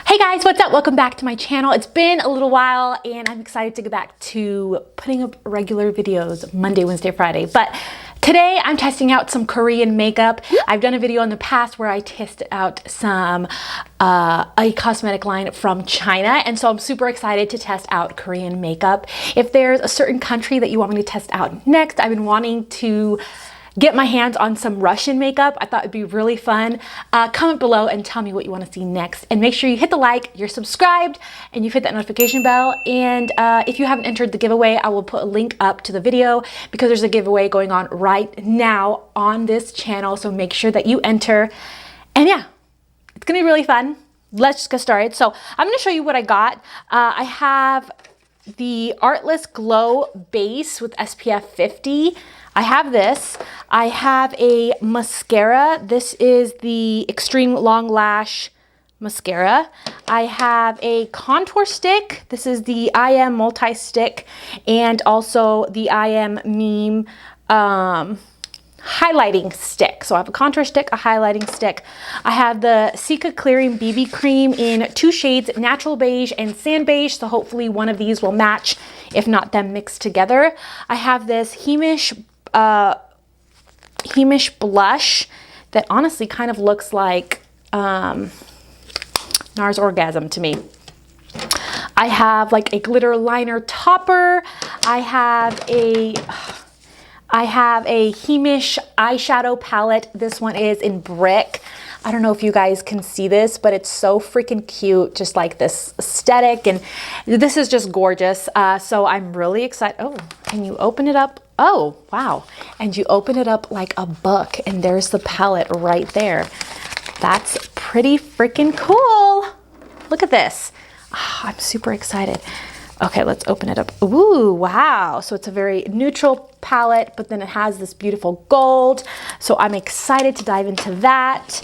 Hey guys, what's up? Welcome back to my channel. It's been a little while and I'm excited to go back to putting up regular videos Monday, Wednesday, Friday. But today I'm testing out some Korean makeup. I've done a video in the past where I tested out some a cosmetic line from China, and so I'm super excited to test out Korean makeup. If there's a certain country that you want me to test out next, I've been wanting to get my hands on some Russian makeup. I thought it'd be really fun. Comment below and tell me what you want to see next. And make sure you hit the like, you're subscribed, and you've hit that notification bell. And if you haven't entered the giveaway, I will put a link up to the video because there's a giveaway going on right now on this channel. So make sure that you enter. And yeah, it's gonna be really fun. Let's just get started. So I'm gonna show you what I got. I have the Artless Glow Base with SPF 50. I have this. I have a mascara. This is the Extreme Long Lash Mascara. I have a contour stick. This is the I Am Multi-Stick, and also the I Am Meme highlighting stick. So I have a contour stick, a highlighting stick. I have the Sitka Clearing BB Cream in two shades, Natural Beige and Sand Beige. So hopefully one of these will match, if not them mixed together. I have this Heamish blush that honestly kind of looks like NARS Orgasm to me. I have like a glitter liner topper. I have a Heamish eyeshadow palette. This one is in Brick. I don't know if you guys can see this, but it's so freaking cute, just like this aesthetic, and this is just gorgeous. So I'm really excited. Oh, and you open it up. Oh, wow. And you open it up like a book, and there's the palette right there. That's pretty freaking cool. Look at this. Oh, I'm super excited. Okay, let's open it up. Ooh, wow. So it's a very neutral palette, but then it has this beautiful gold. So I'm excited to dive into that.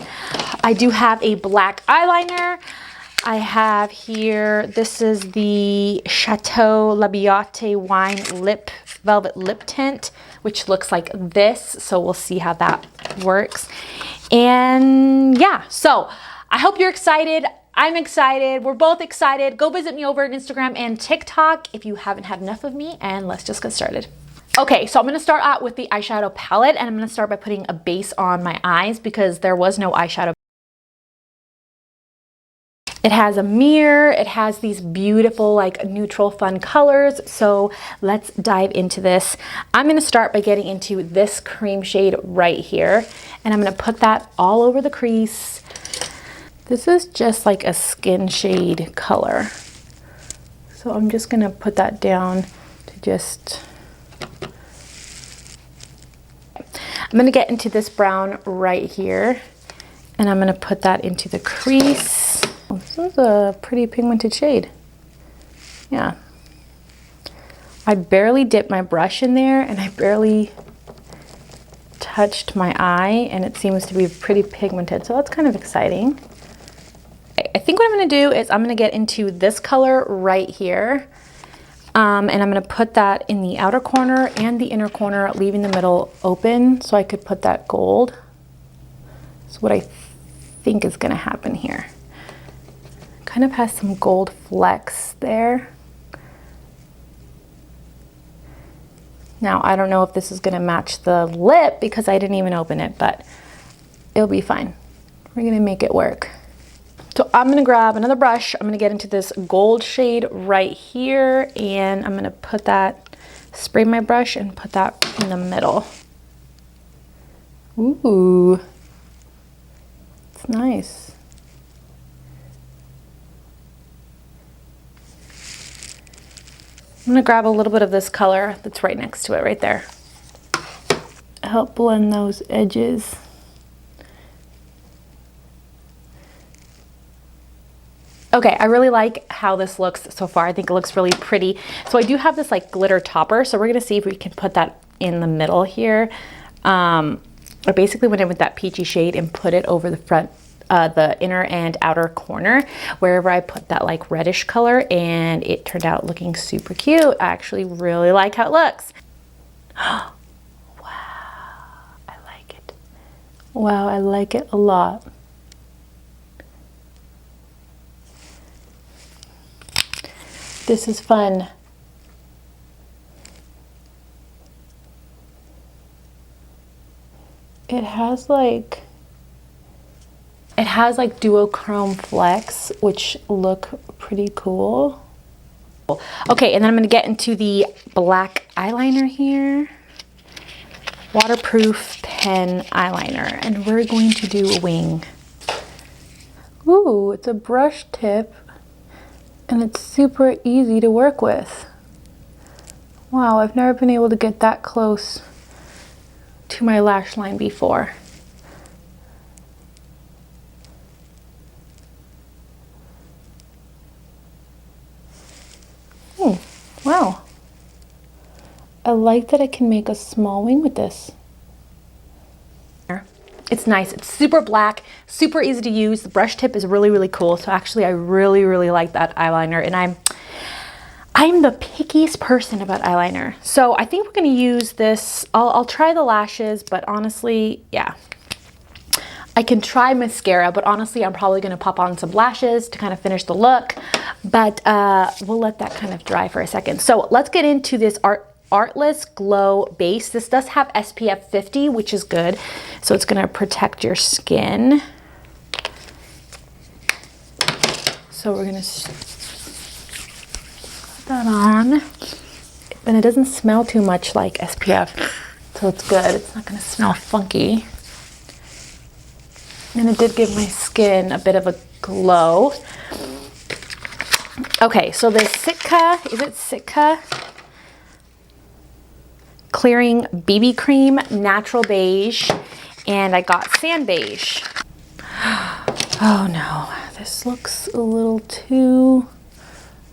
I do have a black eyeliner. I have here, this is the Chateau Labiate Wine Velvet Lip Tint, which looks like this. So we'll see how that works. And yeah, so I hope you're excited. I'm excited. We're both excited. Go visit me over on Instagram and TikTok if you haven't had enough of me, and let's just get started. Okay, so I'm gonna start out with the eyeshadow palette, and I'm gonna start by putting a base on my eyes because there was no eyeshadow. It has a mirror, it has these beautiful like neutral fun colors. So let's dive into this. I'm gonna start by getting into this cream shade right here, and I'm gonna put that all over the crease. This is just like a skin shade color. So I'm just gonna put that down to just, I'm gonna get into this brown right here, and I'm gonna put that into the crease. Oh, this is a pretty pigmented shade. Yeah. I barely dipped my brush in there, and I barely touched my eye, and it seems to be pretty pigmented. So that's kind of exciting. I think what I'm gonna do is I'm gonna get into this color right here, and I'm gonna put that in the outer corner and the inner corner, leaving the middle open so I could put that gold. That's what I think is gonna happen here. Kind of has some gold flecks there. Now, I don't know if this is gonna match the lip because I didn't even open it, but it'll be fine. We're gonna make it work. So I'm gonna grab another brush. I'm gonna get into this gold shade right here, and I'm gonna put that, spray my brush and put that in the middle. Ooh, it's nice. I'm gonna grab a little bit of this color that's right next to it right there. Help blend those edges. Okay, I really like how this looks so far. I think it looks really pretty. So I do have this like glitter topper, so we're gonna see if we can put that in the middle here. I basically went in with that peachy shade and put it over the front, the inner and outer corner, wherever I put that like reddish color, and it turned out looking super cute. I actually really like how it looks. Wow, I like it. Wow, I like it a lot. This is fun. It has like duochrome flecks, which look pretty cool. Okay, and then I'm gonna get into the black eyeliner here. Waterproof pen eyeliner, and we're going to do a wing. Ooh, it's a brush tip, and it's super easy to work with. Wow, I've never been able to get that close to my lash line before. Wow. I like that I can make a small wing with this. It's nice. It's super black, super easy to use. The brush tip is really, really cool. So actually I really, really like that eyeliner, and I'm the pickiest person about eyeliner. So I think we're gonna use this. I'll try the lashes, but honestly, yeah. I can try mascara, but honestly, I'm probably gonna pop on some lashes to kind of finish the look, but we'll let that kind of dry for a second. So let's get into this Artless Glow Base. This does have SPF 50, which is good. So it's gonna protect your skin. So we're gonna put that on. And it doesn't smell too much like SPF, so it's good. It's not gonna smell funky. And it did give my skin a bit of a glow. Okay, so the Sitka, is it Sitka? Clearing BB cream, natural beige, and I got sand beige. Oh no, this looks a little too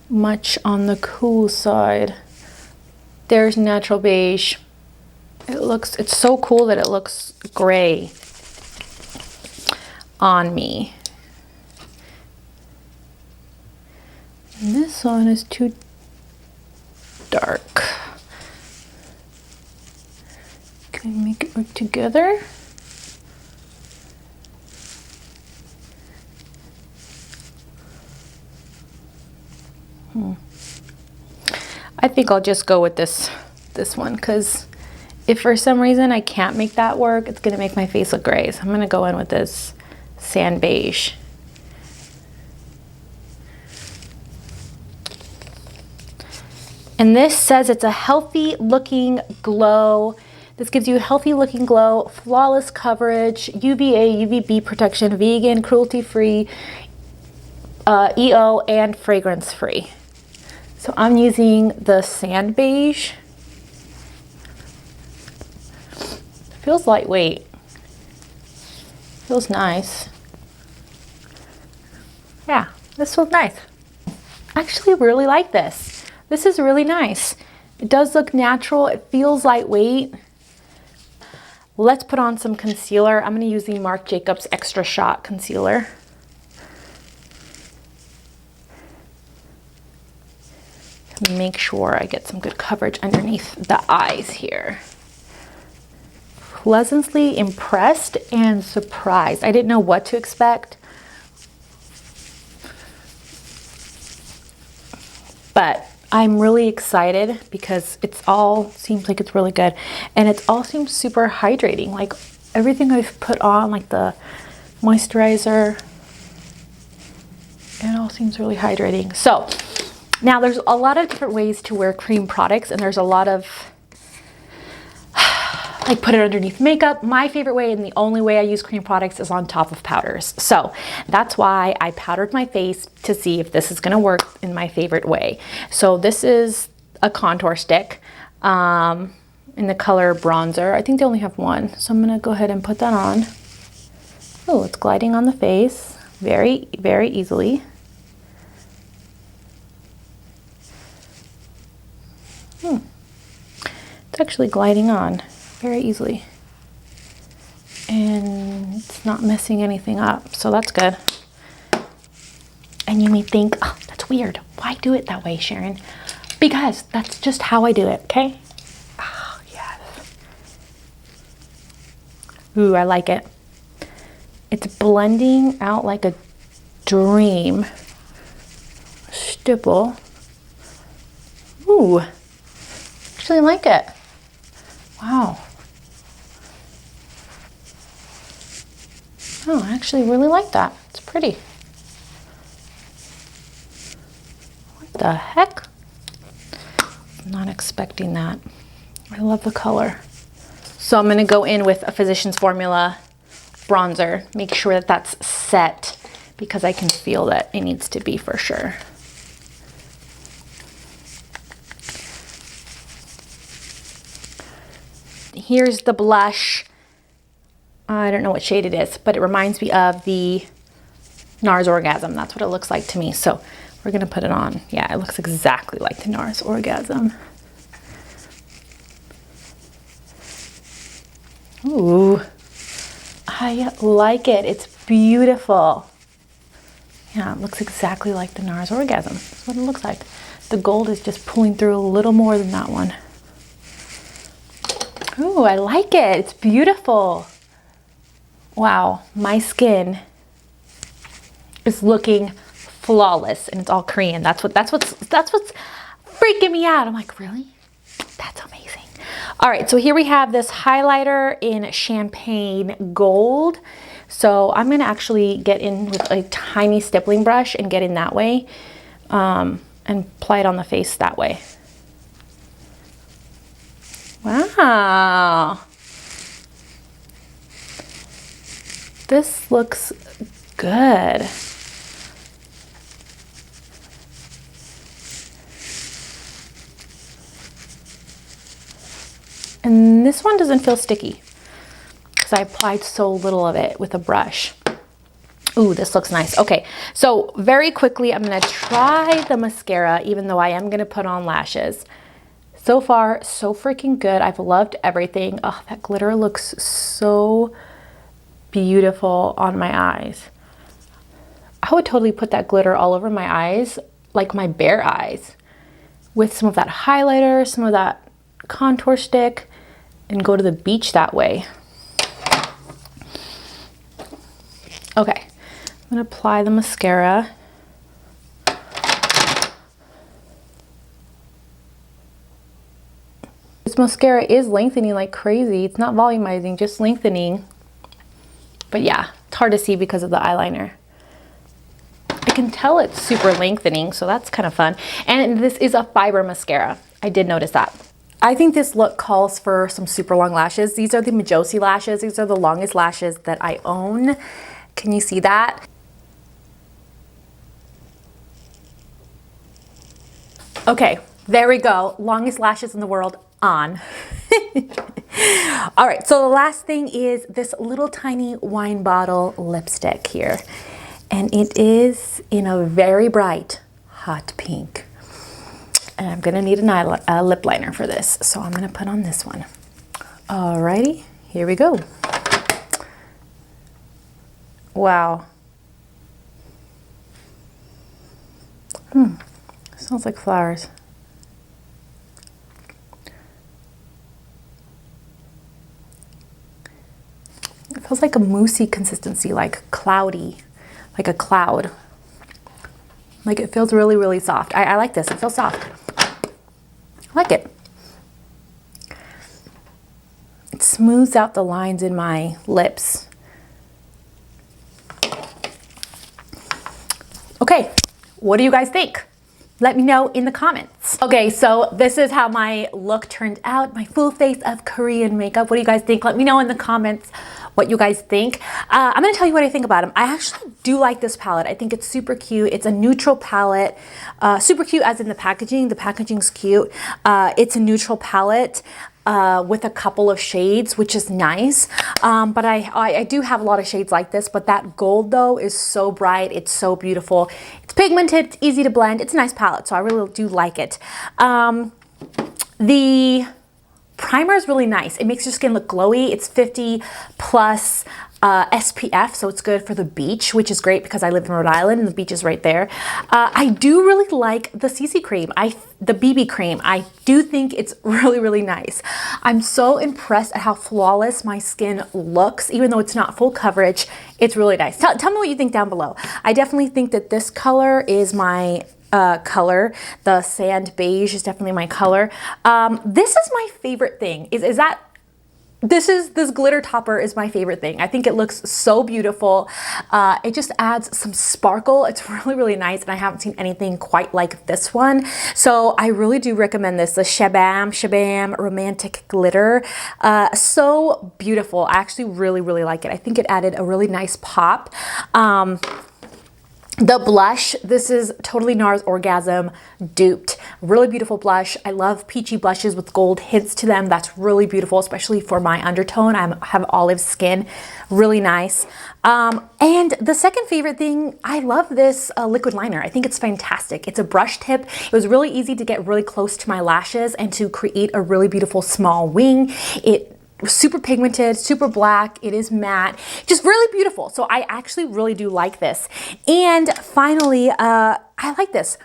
much on the cool side. There's natural beige. It's so cool that it looks gray on me. And this one is too dark. Can we make it work together? I think I'll just go with this one, because if for some reason I can't make that work, it's gonna make my face look gray. So I'm gonna go in with this sand beige. And this says it's a healthy looking glow. This gives you a healthy looking glow, flawless coverage, UVA, UVB protection, vegan, cruelty-free, EO, and fragrance-free. So I'm using the sand beige. Feels lightweight. Feels nice. Yeah, this feels nice. I actually really like this. This is really nice. It does look natural. It feels lightweight. Let's put on some concealer. I'm going to use the Marc Jacobs Extra Shot Concealer. Make sure I get some good coverage underneath the eyes here. Pleasantly impressed and surprised. I didn't know what to expect, but I'm really excited because it's all seems like it's really good, and it all seems super hydrating. Like everything I've put on, like the moisturizer, it all seems really hydrating. So now there's a lot of different ways to wear cream products, and there's a lot of like put it underneath makeup. My favorite way, and the only way I use cream products, is on top of powders. So that's why I powdered my face to see if this is gonna work in my favorite way. So this is a contour stick in the color bronzer. I think they only have one. So I'm gonna go ahead and put that on. Oh, it's gliding on the face very, very easily. It's actually gliding on very easily, and it's not messing anything up, so that's good. And you may think, oh, that's weird. Why do it that way, Sharon? Because that's just how I do it, okay? Oh, yes. Ooh, I like it. It's blending out like a dream. Stipple. Ooh, actually like it. Wow. Oh, I actually really like that. It's pretty. What the heck? I'm not expecting that. I love the color. So I'm gonna go in with a Physicians Formula bronzer. Make sure that that's set because I can feel that it needs to be for sure. Here's the blush. I don't know what shade it is, but it reminds me of the NARS Orgasm. That's what it looks like to me. So we're gonna put it on. Yeah, it looks exactly like the NARS Orgasm. Ooh, I like it. It's beautiful. Yeah, it looks exactly like the NARS Orgasm. That's what it looks like. The gold is just pulling through a little more than that one. Ooh, I like it. It's beautiful. Wow, my skin is looking flawless, and it's all Korean. That's what's freaking me out. I'm like, really? That's amazing. All right, so here we have this highlighter in champagne gold. So I'm gonna actually get in with a tiny stippling brush and get in that way, and apply it on the face that way. Wow. This looks good. And this one doesn't feel sticky because I applied so little of it with a brush. Ooh, this looks nice. Okay, so very quickly, I'm gonna try the mascara, even though I am gonna put on lashes. So far, so freaking good. I've loved everything. Oh, that glitter looks so beautiful on my eyes. I would totally put that glitter all over my eyes, like my bare eyes, with some of that highlighter, some of that contour stick, and go to the beach that way. Okay, I'm gonna apply the mascara. This mascara is lengthening like crazy. It's not volumizing, just lengthening. But yeah, it's hard to see because of the eyeliner. I can tell it's super lengthening, so that's kind of fun. And this is a fiber mascara. I did notice that. I think this look calls for some super long lashes. These are the Majosi lashes. These are the longest lashes that I own. Can you see that? Okay, there we go. Longest lashes in the world on. All right, so the last thing is this little tiny wine bottle lipstick here. And it is in a very bright hot pink. And I'm gonna need a lip liner for this. So I'm gonna put on this one. Alrighty, here we go. Wow. Smells like flowers. It feels like a moussey consistency, like cloudy, like a cloud. Like it feels really, really soft. I like this, it feels soft. I like it. It smooths out the lines in my lips. Okay, what do you guys think? Let me know in the comments. Okay, so this is how my look turned out, my full face of Korean makeup. What do you guys think? Let me know in the comments what you guys think. I'm gonna tell you what I think about them. I actually do like this palette. I think it's super cute. It's a neutral palette. Super cute as in the packaging. The packaging's cute. It's a neutral palette with a couple of shades, which is nice. But I do have a lot of shades like this, but that gold though is so bright. It's so beautiful. It's pigmented, it's easy to blend. It's a nice palette, so I really do like it. The primer is really nice. It makes your skin look glowy. It's 50 plus SPF, so it's good for the beach, which is great because I live in Rhode Island and the beach is right there. I do really like the CC cream, the BB cream. I do think it's really, really nice. I'm so impressed at how flawless my skin looks, even though it's not full coverage. It's really nice. Tell me what you think down below. I definitely think that this color is my color. The sand beige is definitely my color. This is my favorite thing. This glitter topper is my favorite thing. I think it looks so beautiful. It just adds some sparkle. It's really, really nice, and I haven't seen anything quite like this one. So I really do recommend this, the Shabam Romantic Glitter. So beautiful. I actually really, really like it. I think it added a really nice pop. The blush, this is totally NARS Orgasm duped. Really beautiful blush. I love peachy blushes with gold hints to them. That's really beautiful, especially for my undertone. I have olive skin. Really nice. And the second favorite thing, I love this liquid liner. I think it's fantastic. It's a brush tip. It was really easy to get really close to my lashes and to create a really beautiful small wing. Super pigmented, super black. It is matte, just really beautiful. So I actually really do like this. And finally, I like this.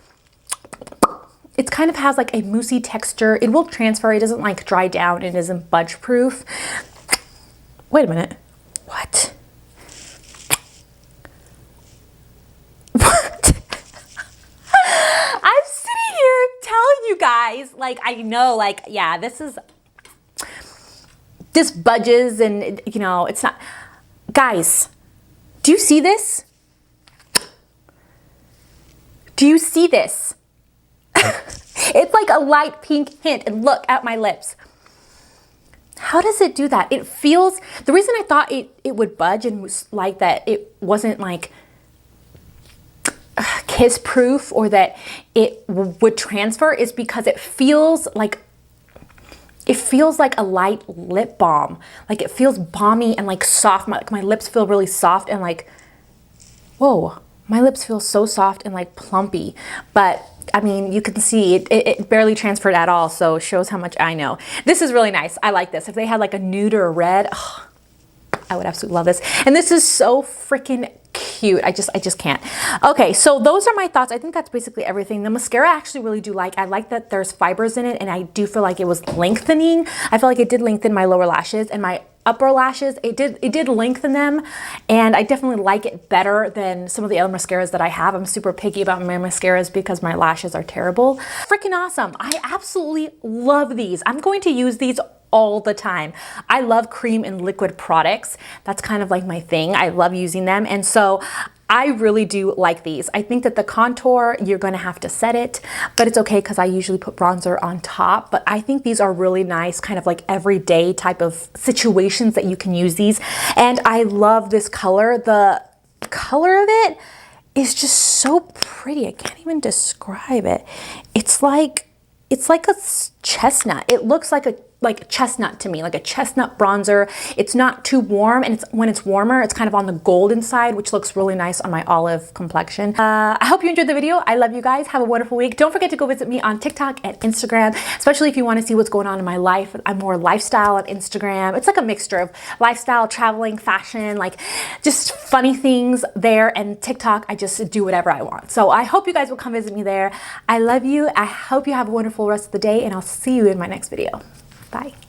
It kind of has like a moussey texture. It will transfer. It doesn't like dry down. It isn't budge proof. Wait a minute. What? What? I'm sitting here telling you guys, like, I know, like, yeah, this budges and, you know, it's not. Guys, do you see this? Do you see this? It's like a light pink hint, and look at my lips. How does it do that? It feels, the reason I thought it would budge and was like that it wasn't like kiss proof or that it would transfer is because it feels like a light lip balm. Like it feels balmy and like soft. My lips feel really soft and like, whoa, my lips feel so soft and like plumpy. But I mean, you can see it barely transferred at all. So it shows how much I know. This is really nice. I like this. If they had like a nude or a red, oh, I would absolutely love this. And this is so freaking cute. I just can't. Okay, so those are my thoughts. I think that's basically everything. The mascara I actually really do like. I like that there's fibers in it, and I do feel like it was lengthening. I feel like it did lengthen my lower lashes and my upper lashes. It did lengthen them, and I definitely like it better than some of the other mascaras that I have. I'm super picky about my mascaras because my lashes are terrible. Freaking awesome. I absolutely love these. I'm going to use these all the time. I love cream and liquid products. That's kind of like my thing. I love using them. And so I really do like these. I think that the contour, you're going to have to set it, but it's okay because I usually put bronzer on top. But I think these are really nice, kind of like everyday type of situations that you can use these. And I love this color. The color of it is just so pretty. I can't even describe it. It's like a chestnut. It looks like chestnut to me, like a chestnut bronzer. It's not too warm, and when it's warmer, it's kind of on the golden side, which looks really nice on my olive complexion. I hope you enjoyed the video. I love you guys. Have a wonderful week. Don't forget to go visit me on TikTok and Instagram, especially if you want to see what's going on in my life. I'm more lifestyle on Instagram. It's like a mixture of lifestyle, traveling, fashion, like just funny things there. And TikTok, I just do whatever I want. So I hope you guys will come visit me there. I love you. I hope you have a wonderful rest of the day, and I'll see you in my next video. Bye.